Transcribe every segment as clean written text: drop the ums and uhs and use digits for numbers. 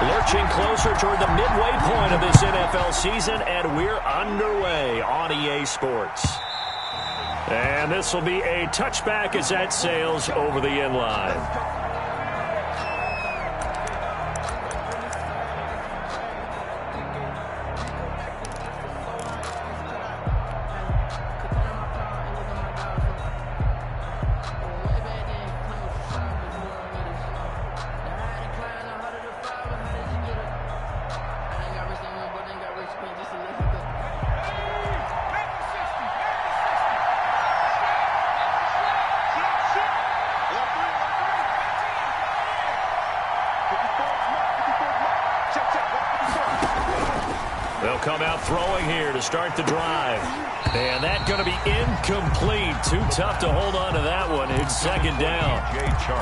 Lurching closer toward the midway point of this NFL season, and we're underway on EA Sports. And this will be a touchback as that sails over the end line. They'll come out throwing here to start the drive. And that's going to be incomplete. Too tough to hold on to that one. It's second down.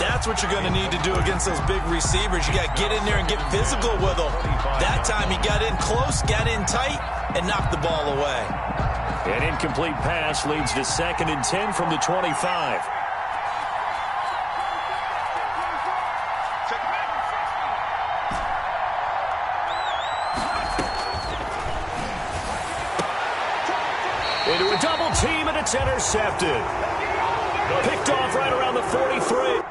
That's what you're going to need to do against those big receivers. You got to get in there and get physical with them. That time he got in close, got in tight, and knocked the ball away. An incomplete pass leads to 2nd and 10 from the 25. Into a double team, and it's intercepted. Picked off right around the 43.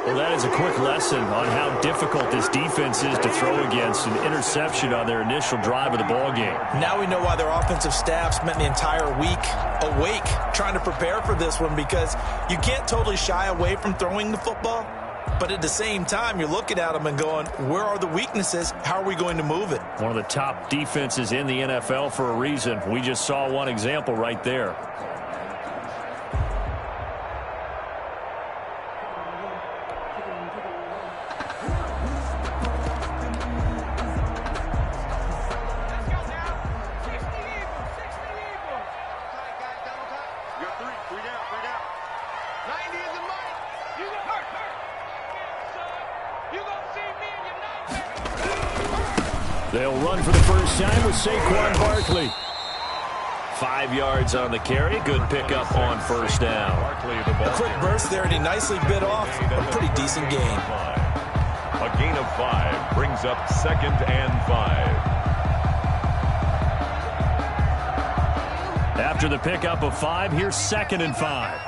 Well, that is a quick lesson on how difficult this defense is to throw against. An interception on their initial drive of the ballgame. Now we know why their offensive staff spent the entire week awake trying to prepare for this one, because you can't totally shy away from throwing the football, but at the same time you're looking at them and going, where are the weaknesses? How are we going to move it? One of the top defenses in the NFL for a reason. We just saw one example right there. You got three down, 90 is the money. You got hurt. You gonna see me in your nightmare. They'll run for the first time with Saquon Barkley. 5 yards on the carry. Good pickup on first down. A quick burst there, and he nicely bit off a pretty decent gain. A gain of 5 brings up 2nd and 5. After the pickup of 5, here's 2nd and 5.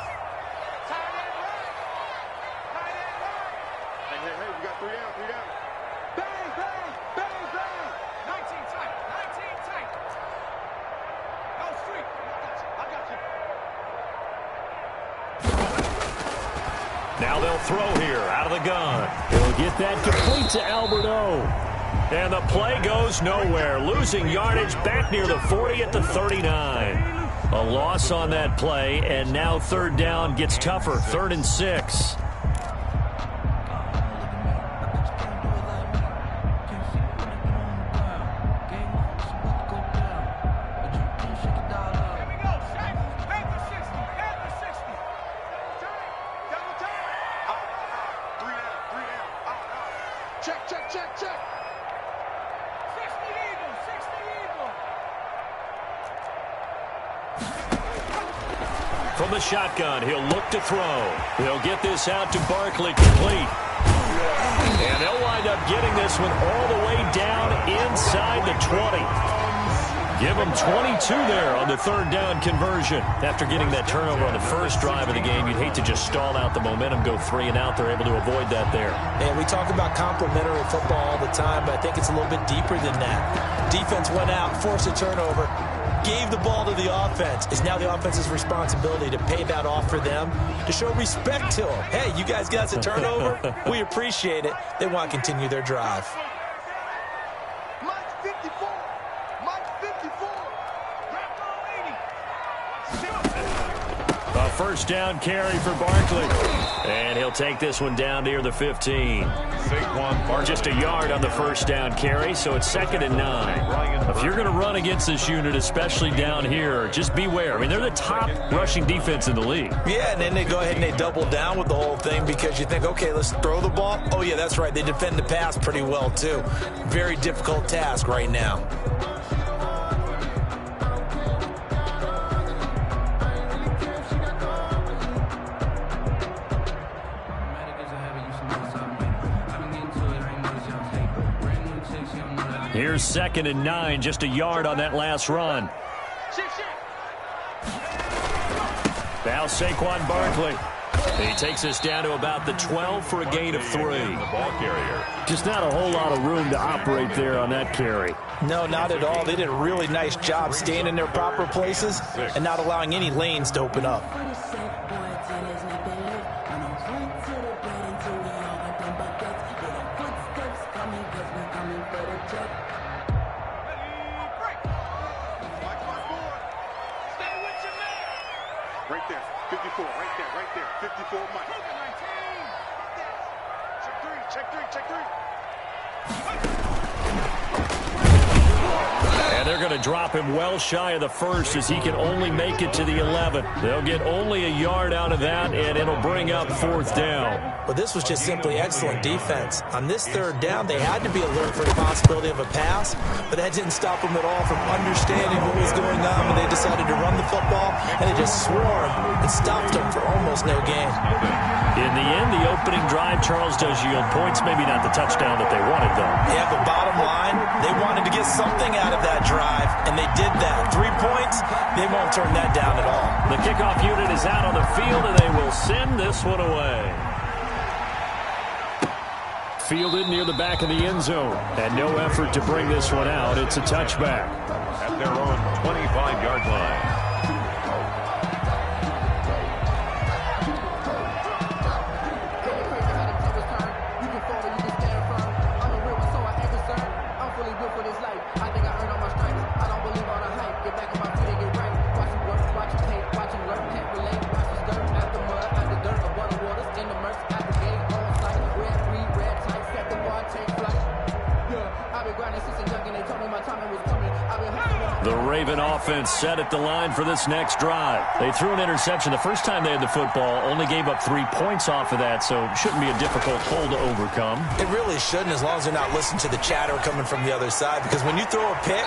Now they'll throw here out of the gun. He'll get that complete to Alberto. And the play goes nowhere. Losing yardage back near the 40 at the 39. A loss on that play, and now 3rd down gets tougher. 3rd and 6. Check. 60 Eagle. From the shotgun, he'll look to throw. He'll get this out to Barkley, complete. And they'll wind up getting this one all the way down inside the 20. Give them 22 there on the 3rd down conversion. After getting that turnover on the first drive of the game, you'd hate to just stall out the momentum, go 3 and out. They're able to avoid that there. And we talk about complementary football all the time, but I think it's a little bit deeper than that. Defense went out, forced a turnover, gave the ball to the offense. It's now the offense's responsibility to pay that off for them, to show respect to them. Hey, you guys got us a turnover. We appreciate it. They want to continue their drive. Mike's 54. A first down carry for Barkley. And he'll take this one down near the 15. Just a yard on the first down carry, so it's 2nd and 9. If you're going to run against this unit, especially down here, just beware. I mean, they're the top rushing defense in the league. Yeah, and then they go ahead and they double down with the whole thing because you think, okay, let's throw the ball. Oh, yeah, that's right. They defend the pass pretty well, too. Very difficult task right now. Here's 2nd and 9, just a yard on that last run. Now Saquon Barkley. He takes us down to about the 12 for a gain of 3. The ball carrier. Just not a whole lot of room to operate there on that carry. No, not at all. They did a really nice job staying in their proper places and not allowing any lanes to open up. Right there, 54, right there, 54, Mike. Check three. And they're going to drop him well shy of the 1st as he can only make it to the 11. They'll get only a yard out of that, and it'll bring up 4th down. Well, this was just simply excellent defense. On this 3rd down, they had to be alert for the possibility of a pass, but that didn't stop them at all from understanding what was going on when they decided to run the football, and they just swarmed and stopped them for almost no gain. In the end, the opening drive, Charles, does yield points. Maybe not the touchdown that they wanted, though. Yeah, but bottom line, they wanted to get something out of that drive, and they did that. 3 points, they won't turn that down at all. The kickoff unit is out on the field, and they will send this one away. Fielded near the back of the end zone, and no effort to bring this one out. It's a touchback. At their own 25-yard line. Raven offense set at the line for this next drive. They threw an interception the first time they had the football, only gave up 3 points off of that, so it shouldn't be a difficult hole to overcome. It really shouldn't, as long as they're not listening to the chatter coming from the other side, because when you throw a pick,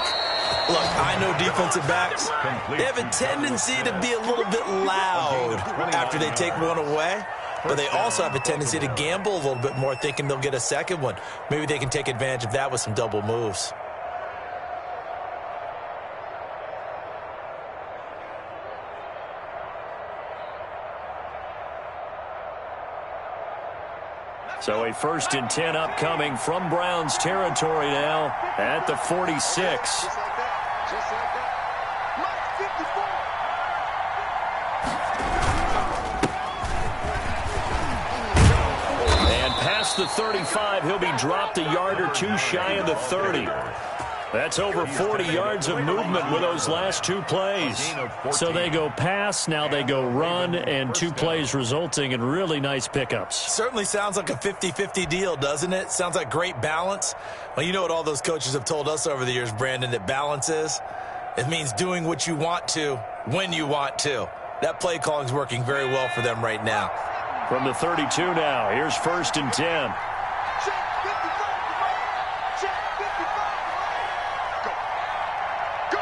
look, I know defensive backs, they have a tendency to be a little bit loud after they take one away. But they also have a tendency to gamble a little bit more, thinking they'll get a second one. Maybe they can take advantage of that with some double moves. So a 1st and 10 upcoming from Browns territory now at the 46. Just like that. Just like that. Mike 54. Past the 35, he'll be dropped a yard or 2 shy of the 30. That's over 40 yards of movement with those last 2 plays. So they go pass, now they go run, and 2 plays resulting in really nice pickups. Certainly sounds like a 50-50 deal, doesn't it? Sounds like great balance. Well, you know what all those coaches have told us over the years, Brandon, that balance is? It means doing what you want to when you want to. That play calling is working very well for them right now. From the 32 now, here's 1st and 10. Check 55. Check 55. Go. Go.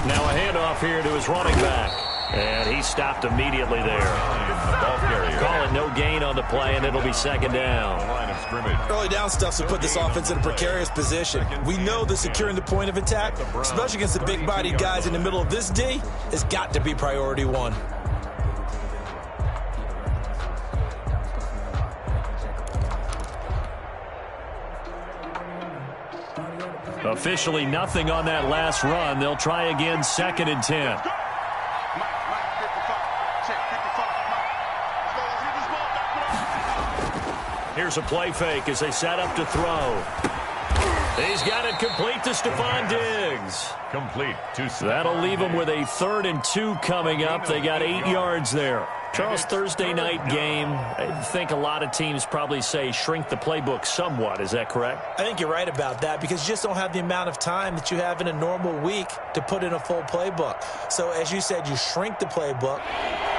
Now a handoff here to his running back. And he stopped immediately there. Call it no gain on the play, and it'll be 2nd down. Early down stuff will put this offense in a precarious position. We know that securing the point of attack, especially against the big-bodied guys in the middle of this D, has got to be priority 1. Officially nothing on that last run. They'll try again, 2nd and 10. Here's a play fake as they set up to throw. He's got it complete to Stephon Diggs. Complete to That'll leave them with a 3rd and 2 coming up. They got 8 yards there. Charles, Thursday night game, I think a lot of teams probably say shrink the playbook somewhat. Is that correct? I think you're right about that, because you just don't have the amount of time that you have in a normal week to put in a full playbook. So as you said, you shrink the playbook,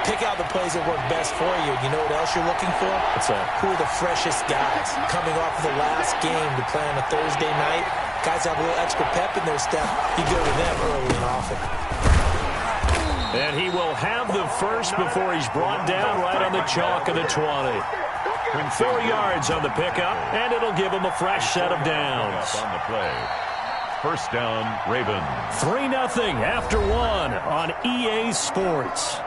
pick out the plays that work best for you. You know what else you're looking for? What's that? Who are the freshest guys coming off of the last game to play on a Thursday night? Guys have a little extra pep in their step. You go to them early and often. And he will have the first before he's brought down right on the chalk of the 20. 4 yards on the pickup, and it'll give him a fresh set of downs. On the play. 1st down, Ravens. 3-0 after 1 on EA Sports.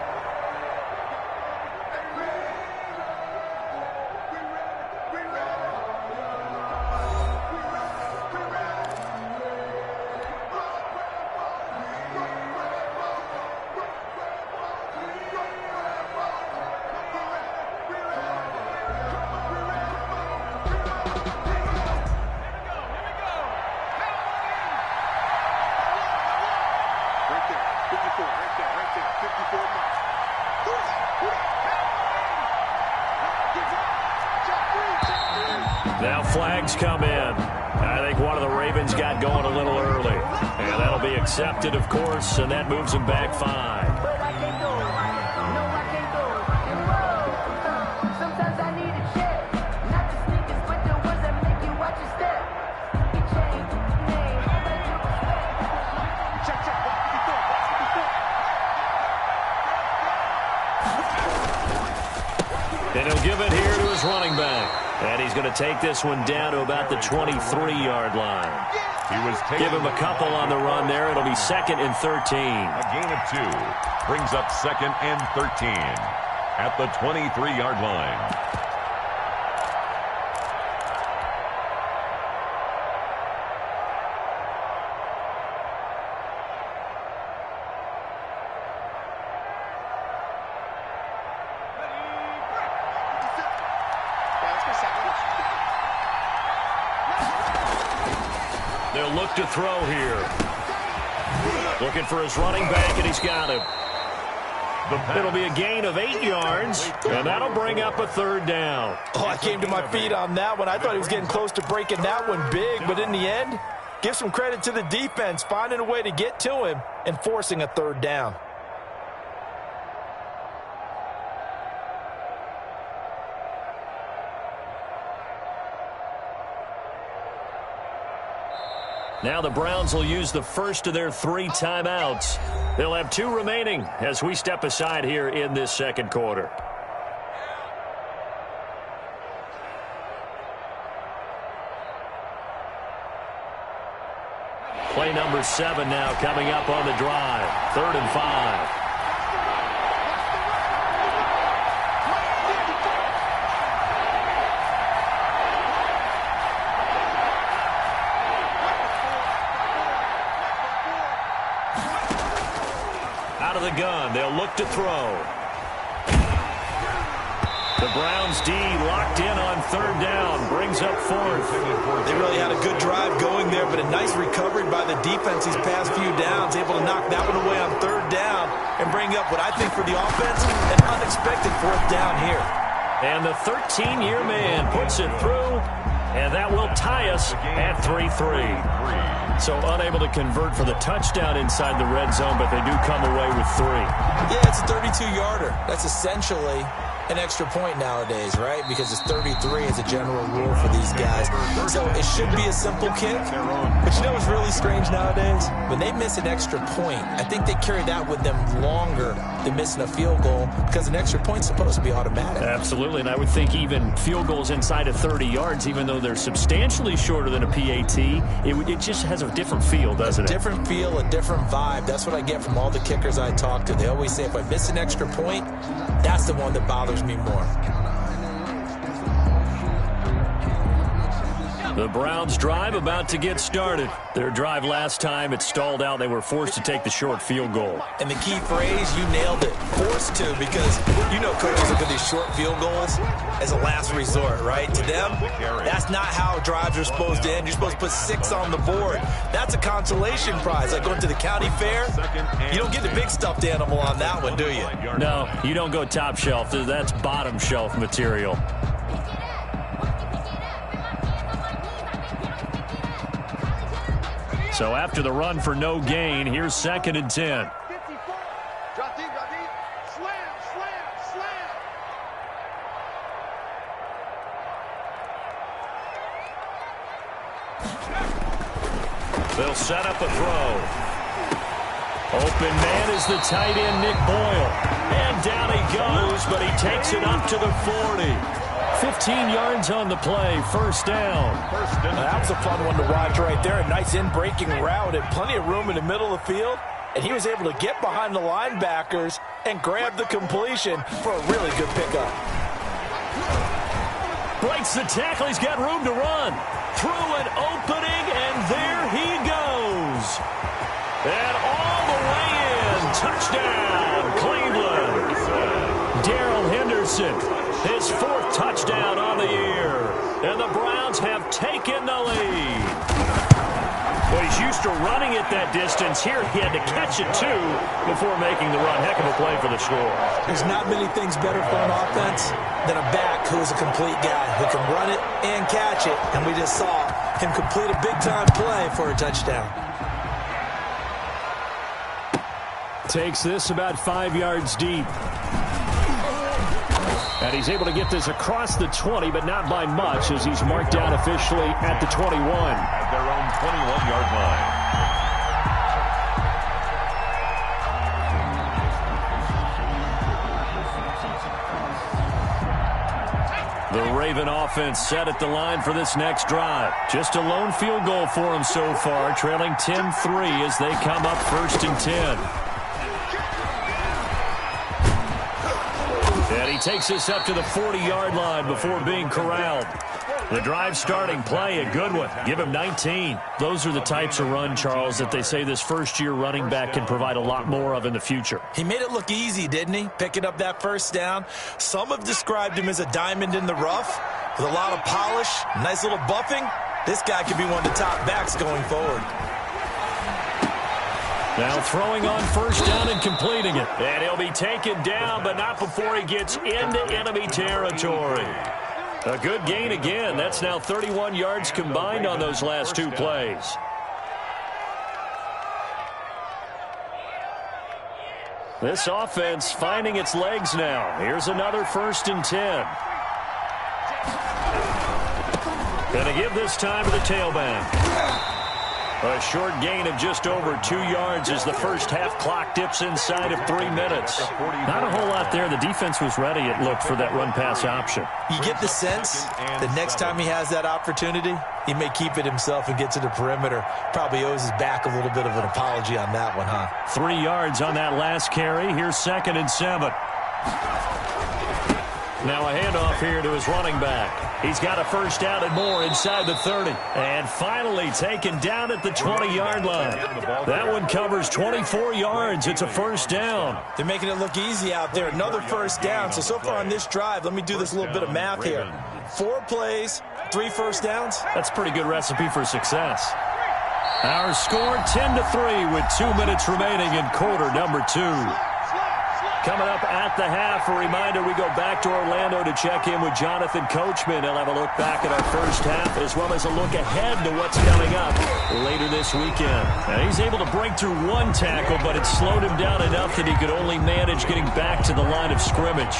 Now flags come in. I think one of the Ravens got going a little early. And that'll be accepted, of course, and that moves them back 5. And he'll give it here to his running back. And he's going to take this one down to about the 23-yard line. Give him a couple on the run there. It'll be 2nd and 13. A gain of 2 brings up 2nd and 13 at the 23-yard line. They'll look to throw here. Looking for his running back, and he's got him. It'll be a gain of 8 yards, and that'll bring up a third down. Oh, I came to my feet on that one. I thought he was getting close to breaking that one big, but in the end, give some credit to the defense, finding a way to get to him and forcing a third down. Now the Browns will use the first of their 3 timeouts. They'll have 2 remaining as we step aside here in this second quarter. Play number 7 now coming up on the drive. 3rd and 5. Out of the gun, they'll look to throw. The Browns D locked in on 3rd down, brings up 4th. They really had a good drive going there, but a nice recovery by the defense these past few downs, able to knock that one away on 3rd down and bring up what I think for the offense, an unexpected 4th down here. And the 13-year man puts it through, and that will tie us at 3-3. So unable to convert for the touchdown inside the red zone, but they do come away with 3. Yeah, it's a 32-yarder. That's essentially an extra point nowadays, right? Because it's 33 as a general rule for these guys. So it should be a simple kick. But you know what's really strange nowadays? When they miss an extra point, I think they carry that with them longer than missing a field goal because an extra point's supposed to be automatic. Absolutely, and I would think even field goals inside of 30 yards, even though they're substantially shorter than a PAT, it just has a different feel, doesn't it? A different feel, a different vibe. That's what I get from all the kickers I talk to. They always say if I miss an extra point, that's the one that bothers me more. The Browns drive about to get started. Their drive last time, it stalled out. They were forced to take the short field goal. And the key phrase, you nailed it, forced to, because you know coaches look at these short field goals as a last resort, right? To them, that's not how drives are supposed to end. You're supposed to put 6 on the board. That's a consolation prize, like going to the county fair. You don't get the big stuffed animal on that one, do you? No, you don't go top shelf. That's bottom shelf material. So after the run for no gain, here's 2nd and 10. Drop deep, slam, slam, slam. They'll set up a throw. Open man is the tight end, Nick Boyle. And down he goes, but he takes it up to the 40. 15 yards on the play, 1st down. That was a fun one to watch right there. A nice in-breaking route and plenty of room in the middle of the field. And he was able to get behind the linebackers and grab the completion for a really good pickup. Breaks the tackle. He's got room to run. Through an opening, and there he goes. And all the way in. Touchdown, Cleveland. Darrell Henderson, his 4th touchdown on the year. And the Browns have taken the lead. Well, he's used to running it that distance. Here he had to catch it, too, before making the run. Heck of a play for the score. There's not many things better for an offense than a back who is a complete guy who can run it and catch it. And we just saw him complete a big-time play for a touchdown. Takes this about 5 yards deep. And he's able to get this across the 20, but not by much, as he's marked down officially at the 21. At their own 21-yard line. The Raven offense set at the line for this next drive. Just a lone field goal for him so far, trailing 10-3 as they come up 1st and 10. And he takes this up to the 40-yard line before being corralled. The drive starting play, a good one. Give him 19. Those are the types of run, Charles, that they say this first-year running back can provide a lot more of in the future. He made it look easy, didn't he? Picking up that 1st down. Some have described him as a diamond in the rough with a lot of polish, nice little buffing. This guy could be one of the top backs going forward. Now throwing on first down and completing it. And he'll be taken down, but not before he gets into enemy territory. A good gain again. That's now 31 yards combined on those last two plays. This offense finding its legs now. Here's another 1st and 10. Going to give this time to the tailback. A short gain of just over 2 yards as the first half clock dips inside of 3 minutes. Not a whole lot there. The defense was ready, it looked, for that run-pass option. You get the sense that next time he has that opportunity, he may keep it himself and get to the perimeter. Probably owes his back a little bit of an apology on that one, huh? 3 yards on that last carry. Here's 2nd and 7. Now a handoff here to his running back. He's got a first down and more inside the 30. And finally taken down at the 20-yard line. That one covers 24 yards. It's a first down. They're making it look easy out there. Another first down. So far on this drive, let me do this little bit of math here. 4 plays, 3 first downs. That's a pretty good recipe for success. Our score 10-3 with 2 minutes remaining in quarter number 2. Coming up at the half, a reminder, we go back to Orlando to check in with Jonathan Coachman. He'll have a look back at our first half as well as a look ahead to what's coming up later this weekend. Now, he's able to break through 1 tackle, but it slowed him down enough that he could only manage getting back to the line of scrimmage.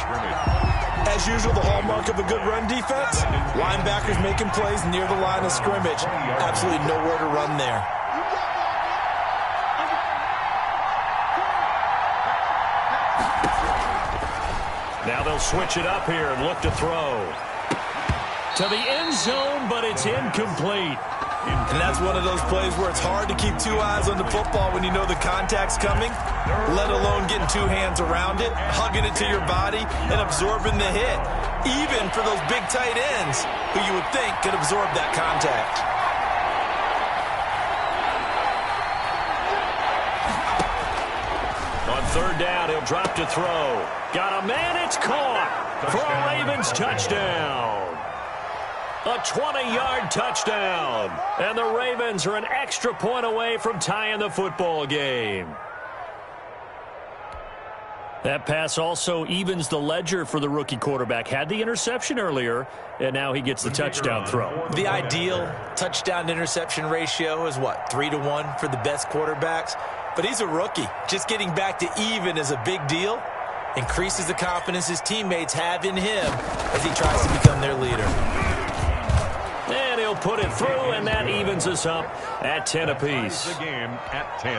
As usual, the hallmark of a good run defense, linebackers making plays near the line of scrimmage. Absolutely nowhere to run there. Now they'll switch it up here and look to throw. To the end zone, but it's incomplete. And that's one of those plays where it's hard to keep 2 eyes on the football when you know the contact's coming, let alone getting 2 hands around it, hugging it to your body, and absorbing the hit, even for those big tight ends who you would think could absorb that contact. On 3rd down, he'll drop to throw. Got a man, it's caught for a Ravens touchdown. A 20-yard touchdown. And the Ravens are an extra point away from tying the football game. That pass also evens the ledger for the rookie quarterback. Had the interception earlier, and now he gets the touchdown throw. The ideal touchdown-interception ratio is, what, 3-to-1 for the best quarterbacks? But he's a rookie. Just getting back to even is a big deal. Increases the confidence his teammates have in him as he tries to become their leader. And he'll put it through, and that evens us up at 10 apiece. The game at 10.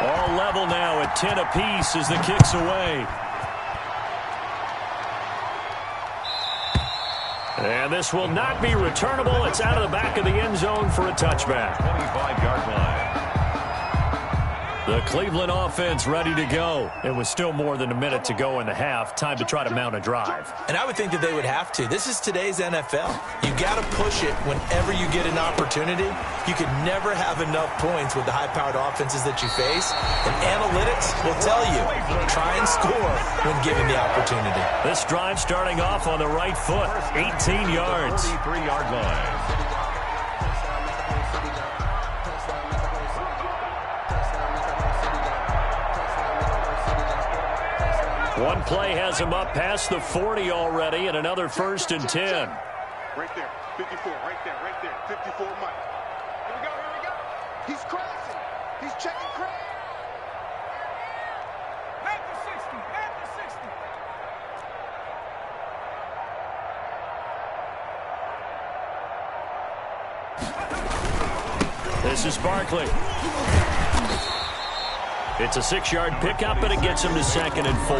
All level now at 10 apiece as the kick's away. And this will not be returnable. It's out of the back of the end zone for a touchback. 25-yard line. The Cleveland offense ready to go. It was still more than a minute to go in the half. Time to try to mount a drive. And I would think that they would have to. This is today's NFL. You got to push it whenever you get an opportunity. You can never have enough points with the high-powered offenses that you face. And analytics will tell you, try and score when given the opportunity. This drive starting off on the right foot. 18 yards. 33-yard line. One play has him up past the 40 already, and another 1st and 10. Right there, 54, right there, 54 Mike. Here we go. He's crossing. He's checking crack. Back to 60, back to 60. This is Barkley. It's a 6-yard pickup, and it gets him to 2nd and 4.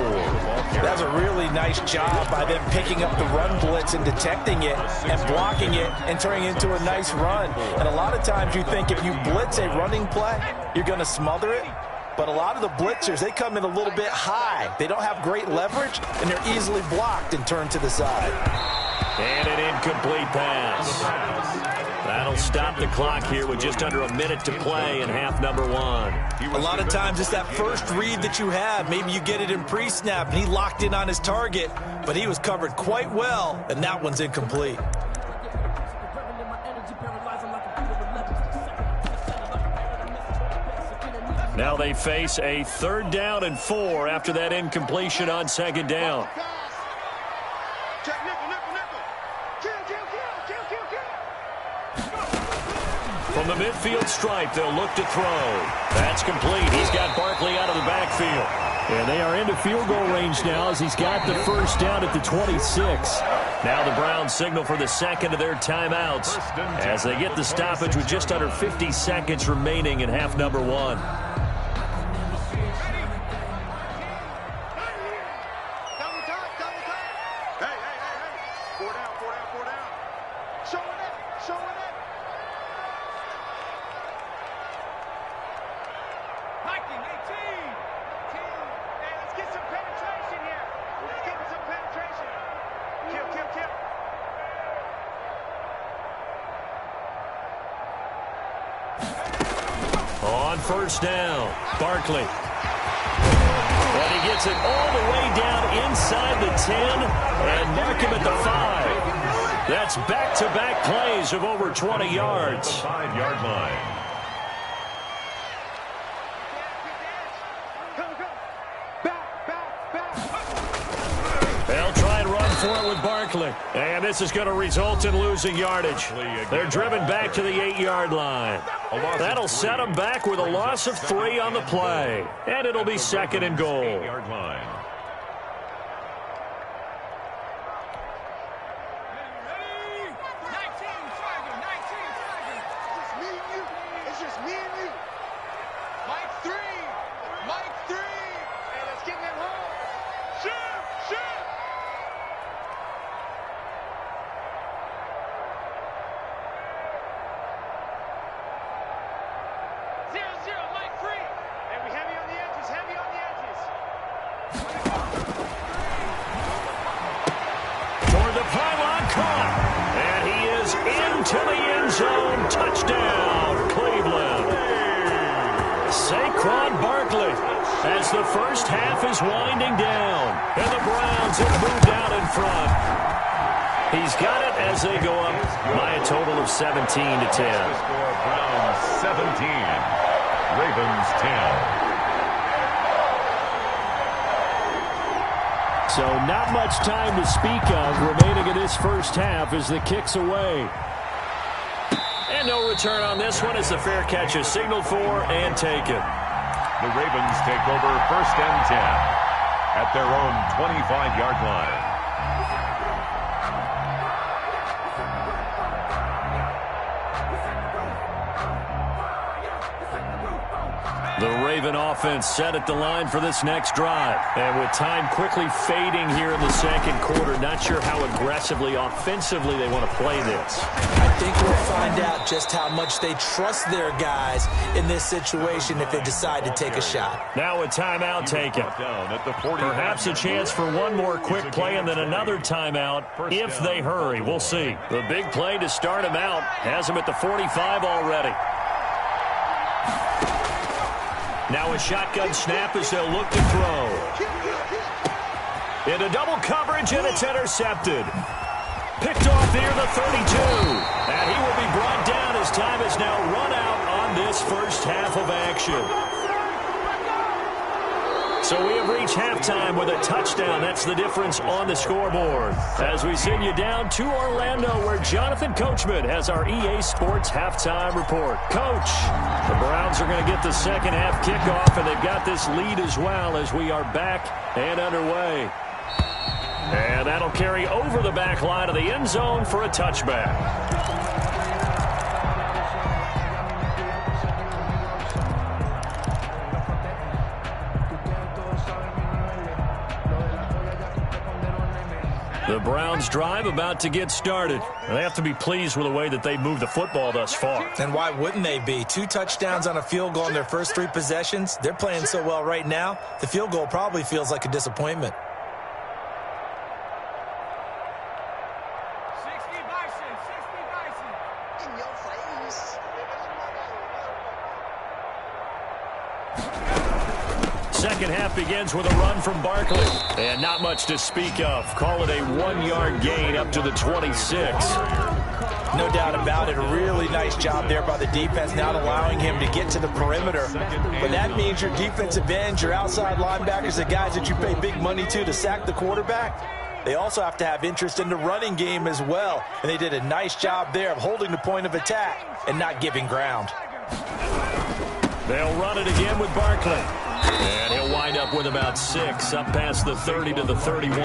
That's a really nice job by them picking up the run blitz and detecting it and blocking it and turning it into a nice run. And a lot of times you think if you blitz a running play, you're going to smother it. But a lot of the blitzers, they come in a little bit high. They don't have great leverage, and they're easily blocked and turned to the side. And an incomplete pass. That'll stop the clock here with just under a minute to play in half number one. A lot of times it's that first read that you have. Maybe you get it in pre-snap, and he locked in on his target, but he was covered quite well, and that one's incomplete. Now they face a 3rd down and 4 after that incompletion on 2nd down. From the midfield stripe, they'll look to throw. That's complete. He's got Barkley out of the backfield. And they are into field goal range now as he's got the 1st down at the 26. Now the Browns signal for the 2nd of their timeouts as they get the stoppage with just under 50 seconds remaining in half number one. On 1st down, Barkley. And he gets it all the way down inside the 10 and mark him at the 5. That's back-to-back plays of over 20 yards. 5-yard line. They'll try and run for it with Barkley. And this is going to result in losing yardage. They're driven back to the 8-yard line. That'll set them back with a loss of 3 on the play. And it'll be 2nd and goal. 8-yard line. To the end zone, touchdown, Cleveland. Saquon Barkley as the first half is winding down, and the Browns have moved out in front. He's got it as they go up by a total of 17-10. Score Browns 17, Ravens 10. So not much time to speak of remaining in this first half as the kick's away. And no return on this one as the fair catch is signaled for and taken. The Ravens take over 1st and 10 at their own 25-yard line. The Raven offense set at the line for this next drive. And with time quickly fading here in the 2nd quarter, not sure how aggressively, offensively they want to play this. I think we'll find out just how much they trust their guys in this situation if they decide to take a shot. Now a timeout taken. Perhaps a chance for one more quick play and then another timeout if they hurry. We'll see. The big play to start him out has him at the 45 already. Now a shotgun snap as they'll look to throw. Into double coverage, and it's intercepted. Picked off near the 32. And he will be brought down as time is now run out on this first half of action. So we have reached halftime with a touchdown. That's the difference on the scoreboard. As we send you down to Orlando, where Jonathan Coachman has our EA Sports halftime report. Coach, the Browns are going to get the second half kickoff, and they've got this lead as well as we are back and underway. And that'll carry over the back line of the end zone for a touchback. The Browns drive about to get started. They have to be pleased with the way that they've moved the football thus far. And why wouldn't they be? 2 touchdowns on a field goal in their first 3 possessions. They're playing so well right now, the field goal probably feels like a disappointment. second half begins with a run from Barkley. And not much to speak of. Call it a 1-yard gain up to the 26. No doubt about it. A really nice job there by the defense, not allowing him to get to the perimeter. But that means your defensive ends, your outside linebackers, the guys that you pay big money to sack the quarterback, they also have to have interest in the running game as well. And they did a nice job there of holding the point of attack and not giving ground. They'll run it again with Barkley. And he'll wind up with about 6, up past the 30 to the 31.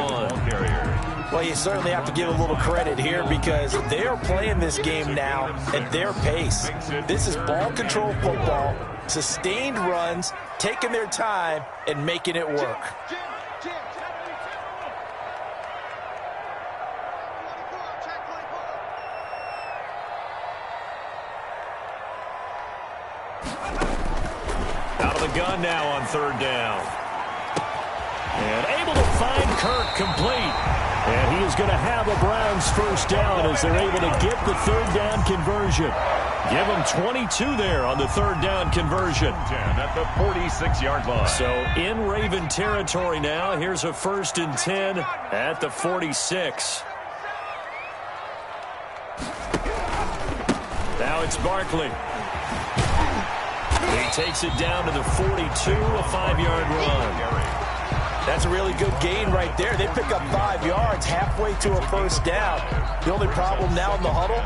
Well, you certainly have to give a little credit here because they are playing this game now at their pace. This is ball control football, sustained runs, taking their time, and making it work. Out of the gun now on third down. And able to find Kirk complete. And he is going to have a Browns first down as they're able to get the third down conversion. Give them 22 there on the third down conversion. 10 at the 46-yard line. So in Raven territory now. Here's a 1st and 10 at the 46. Now it's Barkley. He takes it down to the 42, a 5-yard run. That's a really good gain right there. They pick up 5 yards halfway to a first down. The only problem now in the huddle,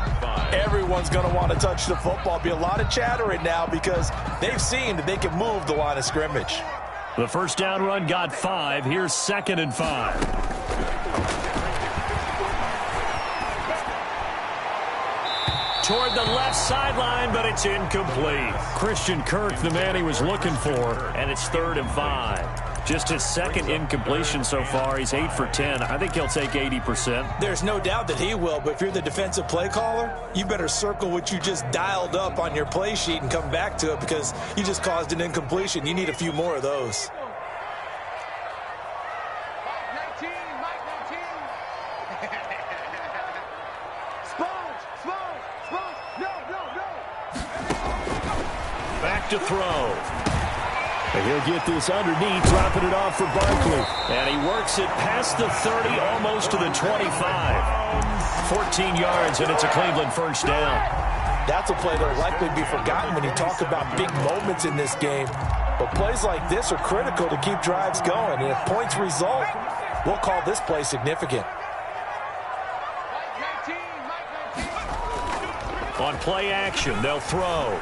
everyone's going to want to touch the football. Be a lot of chattering now because they've seen that they can move the line of scrimmage. The first down run got 5. Here's 2nd and 5. Toward the left sideline, but it's incomplete. Christian Kirk, the man he was looking for, and it's 3rd and 5. Just his second incompletion so far. He's 8 for 10. I think he'll take 80%. There's no doubt that he will, but if you're the defensive play caller, you better circle what you just dialed up on your play sheet and come back to it because you just caused an incompletion. You need a few more of those. Back to throw. And he'll get this underneath, dropping it off for Barkley. And he works it past the 30, almost to the 25. 14 yards, and it's a Cleveland first down. That's a play that will likely be forgotten when you talk about big moments in this game. But plays like this are critical to keep drives going. And if points result, we'll call this play significant. On play action, they'll throw.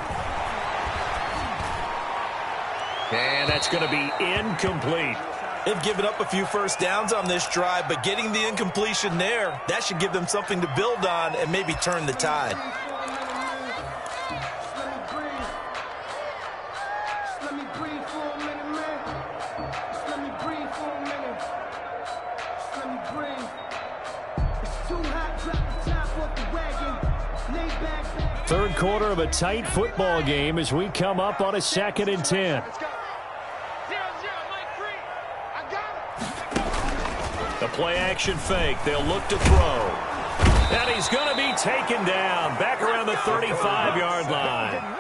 And that's going to be incomplete. They've given up a few first downs on this drive, but getting the incompletion there, that should give them something to build on and maybe turn the tide. Third quarter of a tight football game as we come up on a 2nd and 10. The play action fake. They'll look to throw. And he's going to be taken down back around the 35-yard line.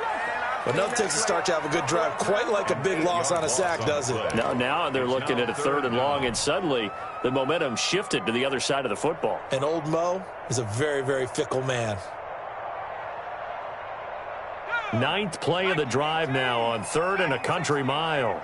But enough takes a start to have a good drive. Quite like a big loss on a sack, does it? Now they're looking at a 3rd and long, and suddenly the momentum shifted to the other side of the football. And old Mo is a very, very fickle man. 9th play of the drive now on 3rd and a country mile.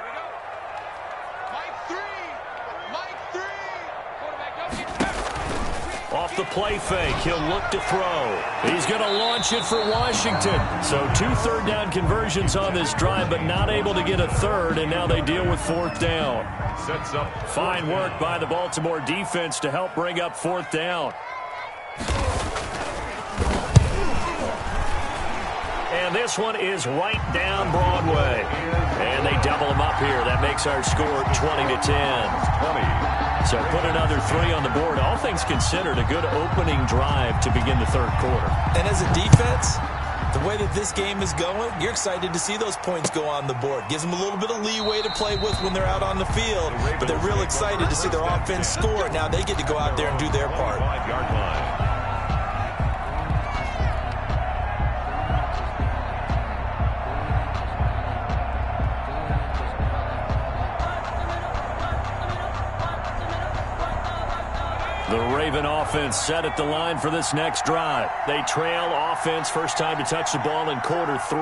Off the play fake, he'll look to throw. He's going to launch it for Washington. So 2 third down conversions on this drive, but not able to get a 3rd, and now they deal with 4th down. Sets up. Fine work by the Baltimore defense to help bring up 4th down. And this one is right down Broadway. And they double them up here. That makes our score 20 to 10. 20. So put another 3 on the board. All things considered, a good opening drive to begin the third quarter. And as a defense, the way that this game is going, you're excited to see those points go on the board. Gives them a little bit of leeway to play with when they're out on the field. But they're real excited to see their offense score. Now they get to go out there and do their part. 5-yard line. Raven offense set at the line for this next drive. They trail offense first time to touch the ball in quarter 3,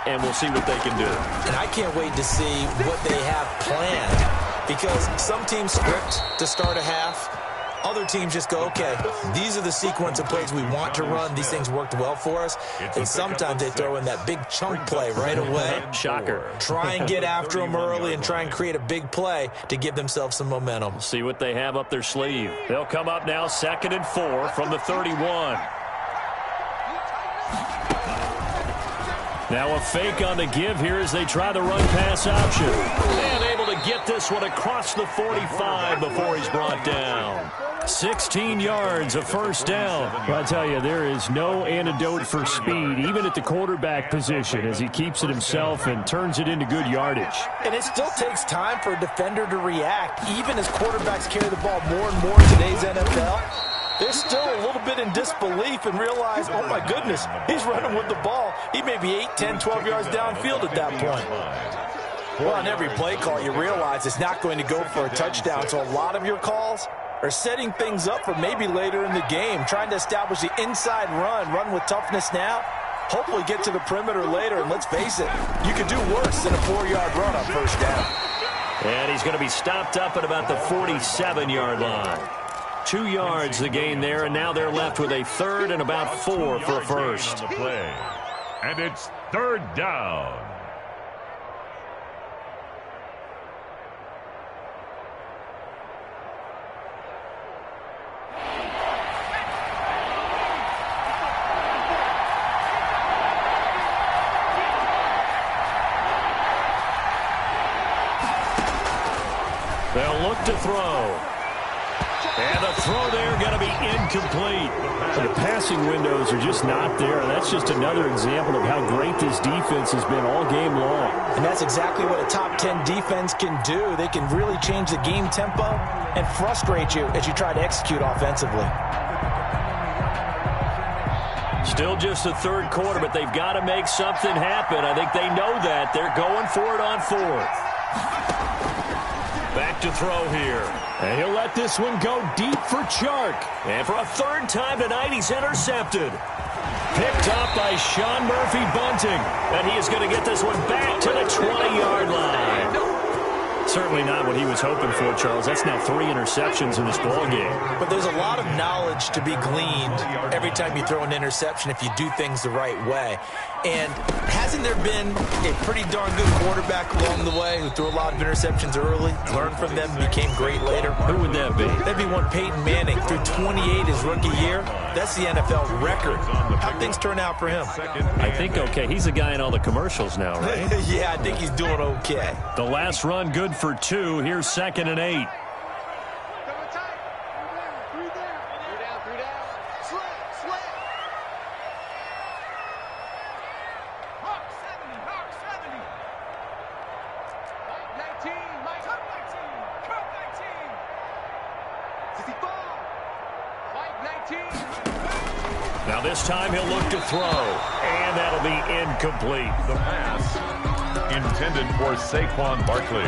and we'll see what they can do. And I can't wait to see what they have planned, because some teams script to start a half. Other teams just go, okay, these are the sequence of plays we want to run. These things worked well for us. And sometimes they throw in that big chunk play right away. Shocker. Try and get after them early and try and create a big play to give themselves some momentum. See what they have up their sleeve. They'll come up now 2nd and 4 from the 31. Now a fake on the give here as they try the run-pass option. And able to get this one across the 45 before he's brought down. 16 yards, a first down. Well, I tell you, there is no antidote for speed, even at the quarterback position, as he keeps it himself and turns it into good yardage. And it still takes time for a defender to react, even as quarterbacks carry the ball more and more in today's NFL. They're still a little bit in disbelief and realize, oh, my goodness, he's running with the ball. He may be 8, 10, 12 yards downfield at that point. Well, on every play call, you realize it's not going to go for a touchdown, so a lot of your calls are setting things up for maybe later in the game, trying to establish the inside run with toughness now, hopefully get to the perimeter later, and let's face it, you could do worse than a 4-yard run on first down. And he's going to be stopped up at about the 47-yard line. 2 yards the gain there, and now they're left with a 3rd and about 4 for a first. And it's 3rd down. They'll look to throw. And the throw there going to be incomplete. The passing windows are just not there. That's just another example of how great this defense has been all game long. And that's exactly what a top 10 defense can do. They can really change the game tempo and frustrate you as you try to execute offensively. Still just the 3rd quarter, but they've got to make something happen. I think they know that. They're going for it on 4th. Back to throw here. And he'll let this one go deep for Chark. And for a 3rd time tonight, he's intercepted. Picked up by Sean Murphy Bunting. And he is going to get this one back to the 20-yard line. Certainly not what he was hoping for, Charles. That's now 3 interceptions in this ballgame. But there's a lot of knowledge to be gleaned every time you throw an interception if you do things the right way. And hasn't there been a pretty darn good quarterback along the way who threw a lot of interceptions early, learned from them, became great later? Who would that be? That'd be one Peyton Manning. Threw 28 his rookie year. That's the NFL record. How'd things turn out for him? I think okay. He's the guy in all the commercials now, right? Yeah, I think he's doing okay. The last run good for 2. Here's 2nd and 8. Now this time he'll look to throw, and that'll be incomplete. The pass intended for Saquon Barkley.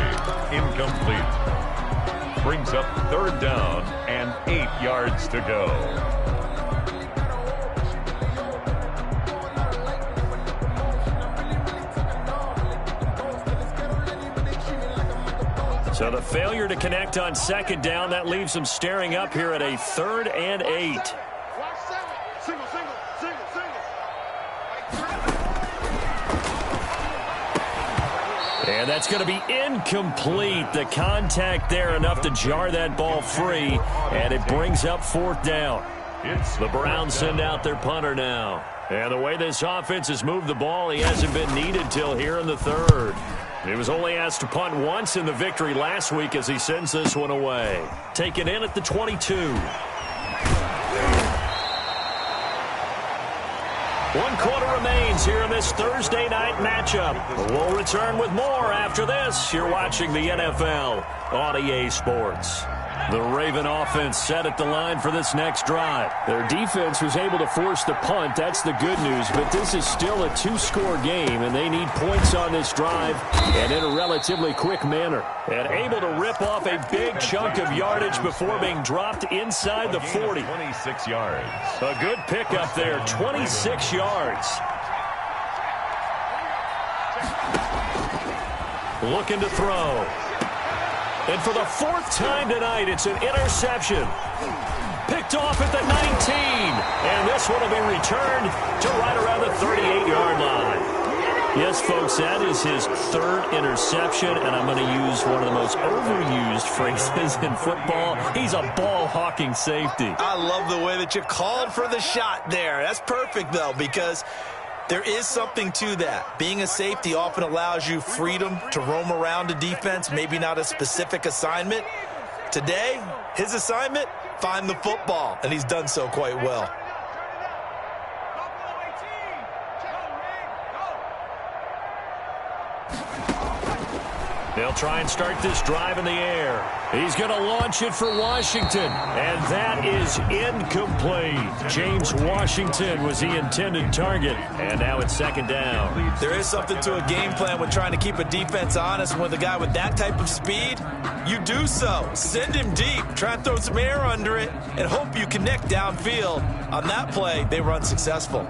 Incomplete. Brings up 3rd down and 8 yards to go. So the failure to connect on 2nd down, that leaves them staring up here at a 3rd and 8. And that's going to be incomplete. The contact there enough to jar that ball free, and it brings up 4th down. The Browns send out their punter now. And the way this offense has moved the ball, he hasn't been needed till here in the 3rd. He was only asked to punt once in the victory last week as he sends this one away. Taken in at the 22. 1 quarter remains here in this Thursday night matchup. We'll return with more after this. You're watching the NFL on EA Sports. The Raven offense set at the line for this next drive. Their defense was able to force the punt. That's the good news. But this is still a two-score game, and they need points on this drive and in a relatively quick manner. And able to rip off a big chunk of yardage before being dropped inside the 40. 26 yards. A good pickup there, 26 yards. Looking to throw. And for the fourth time tonight, it's an interception. Picked off at the 19. And this one will be returned to right around the 38-yard line. Yes, folks, that is his third interception, and I'm going to use one of the most overused phrases in football. He's a ball-hawking safety. I love the way that you called for the shot there. That's perfect, though, because there is something to that. Being a safety often allows you freedom to roam around a defense, maybe not a specific assignment. Today, his assignment, find the football, and he's done so quite well. They'll try and start this drive in the air. He's going to launch it for Washington, and that is incomplete. James Washington was the intended target, and now it's second down. There is something to a game plan with trying to keep a defense honest. With a guy with that type of speed, you do so. Send him deep, try and throw some air under it, and hope you connect downfield. On that play, they were unsuccessful.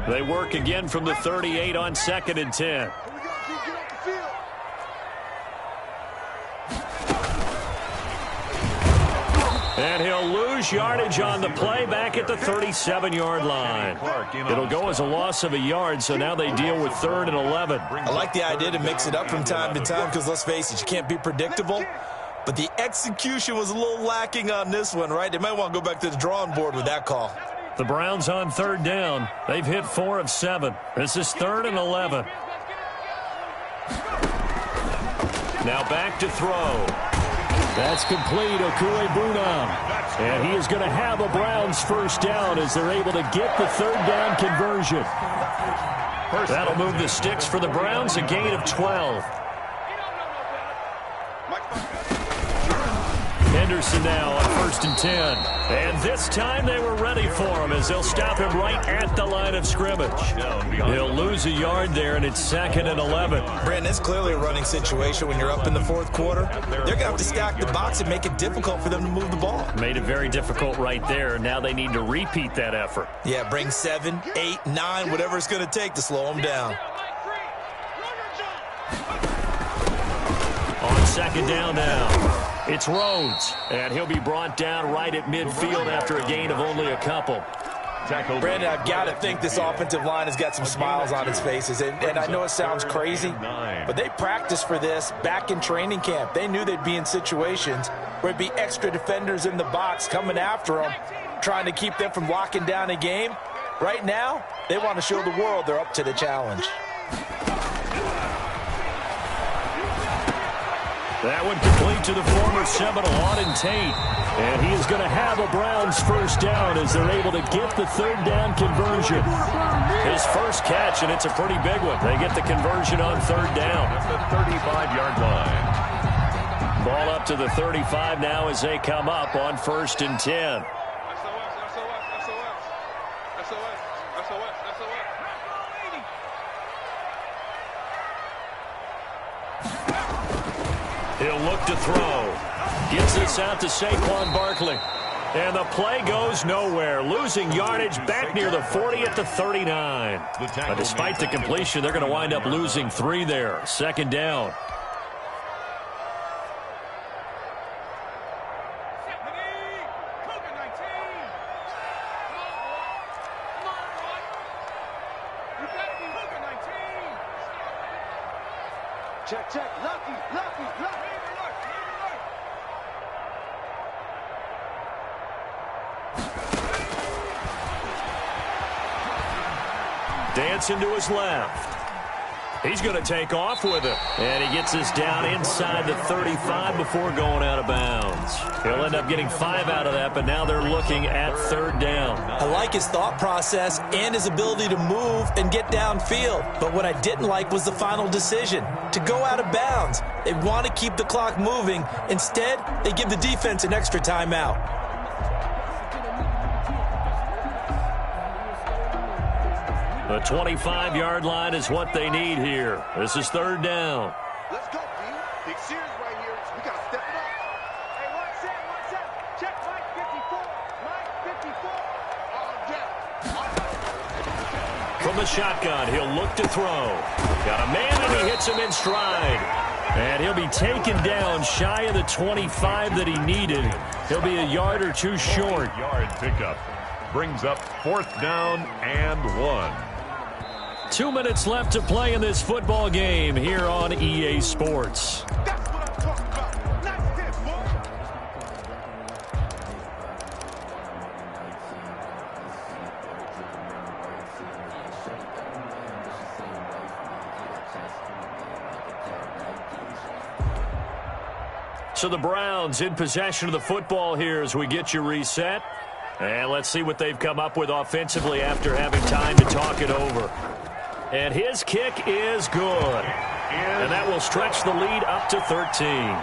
They work again from the 38 on 2nd and 10. And he'll lose yardage on the play back at the 37-yard line. It'll go as a loss of a yard, so now they deal with 3rd and 11. I like the idea to mix it up from time to time because, let's face it, you can't be predictable. But the execution was a little lacking on this one, right? They might want to go back to the drawing board with that call. The Browns on 3rd down. They've hit 4 of 7. This is 3rd and 11. Now back to throw. That's complete, Okuegbunam. And he is going to have a Browns first down as they're able to get the 3rd down conversion. That'll move the sticks for the Browns, a gain of 12. Henderson now on 1st and 10. And this time they were ready for him as they'll stop him right at the line of scrimmage. He'll lose a yard there, and it's 2nd and 11. Brandon, it's clearly a running situation when you're up in the 4th quarter. They're going to have to stack the box and make it difficult for them to move the ball. Made it very difficult right there. Now they need to repeat that effort. Yeah, bring 7, 8, 9, whatever it's going to take to slow them down. On 2nd down now. It's Rhodes, and he'll be brought down right at midfield after a gain of only a couple. Brandon, I've got to think this offensive line has got some smiles on its faces. And I know it sounds crazy, but they practiced for this back in training camp. They knew they'd be in situations where it'd be extra defenders in the box coming after them, trying to keep them from locking down a game. Right now, they want to show the world they're up to the challenge. That one complete to the former Seminole, Auden Tate. And he is going to have a Browns first down as they're able to get the 3rd down conversion. His first catch, and it's a pretty big one. They get the conversion on 3rd down. At the 35-yard line. Ball up to the 35 now as they come up on 1st and 10. He'll look to throw. Gets this out to Saquon Barkley. And the play goes nowhere. Losing yardage back near the 40 at the 39. But despite the completion, they're going to wind up losing 3 there. 2nd down. Check, check. Lucky. Dancing to his left. He's going to take off with it. And he gets us down inside the 35 before going out of bounds. He'll end up getting 5 out of that, but now they're looking at third down. I like his thought process and his ability to move and get downfield. But what I didn't like was the final decision, to go out of bounds. They want to keep the clock moving. Instead, they give the defense an extra timeout. The 25-yard line is what they need here. This is third down. Let's go, B. Big series right here. We got to step it up. Hey, one set. Check Mike 54. Mike 54. From the shotgun, he'll look to throw. Got a man, and he hits him in stride. And he'll be taken down shy of the 25 that he needed. He'll be a yard or two short. Yard pickup brings up fourth down and 1. 2 minutes left to play in this football game here on EA Sports. That's what I'm talking about. Nice hit, boy. So the Browns in possession of the football here as we get you reset. And let's see what they've come up with offensively after having time to talk it over. And his kick is good. And that will stretch the lead up to 13.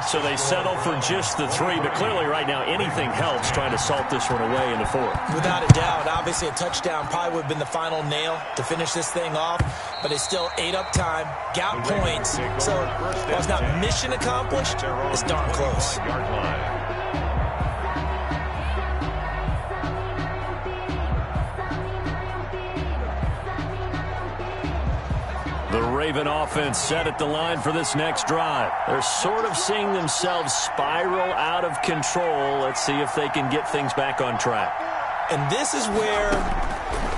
So they settle for just the 3, but clearly right now anything helps trying to salt this one away in the 4th. Without a doubt, obviously a touchdown probably would have been the final nail to finish this thing off, but it's still ate up time, got points, so while it's not mission accomplished, it's darn close. The Raven offense set at the line for this next drive. They're sort of seeing themselves spiral out of control. Let's see if they can get things back on track. And this is where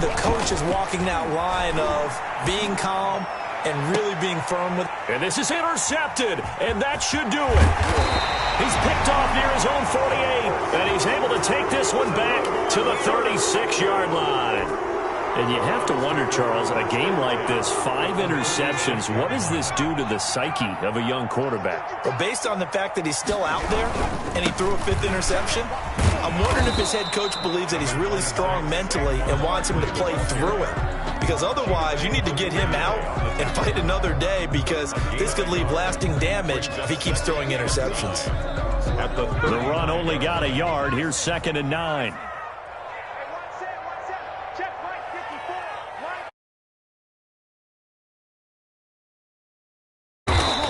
the coach is walking that line of being calm and really being firm with. And this is intercepted, and that should do it. He's picked off near his own 48, and he's able to take this one back to the 36-yard line. And you have to wonder, Charles, a game like this, 5 interceptions, what does this do to the psyche of a young quarterback? Well, based on the fact that he's still out there and he threw a 5th interception, I'm wondering if his head coach believes that he's really strong mentally and wants him to play through it. Because otherwise, you need to get him out and fight another day, because this could leave lasting damage if he keeps throwing interceptions. The run only got a yard. Here's 2nd and 9.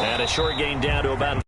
And a short gain down to about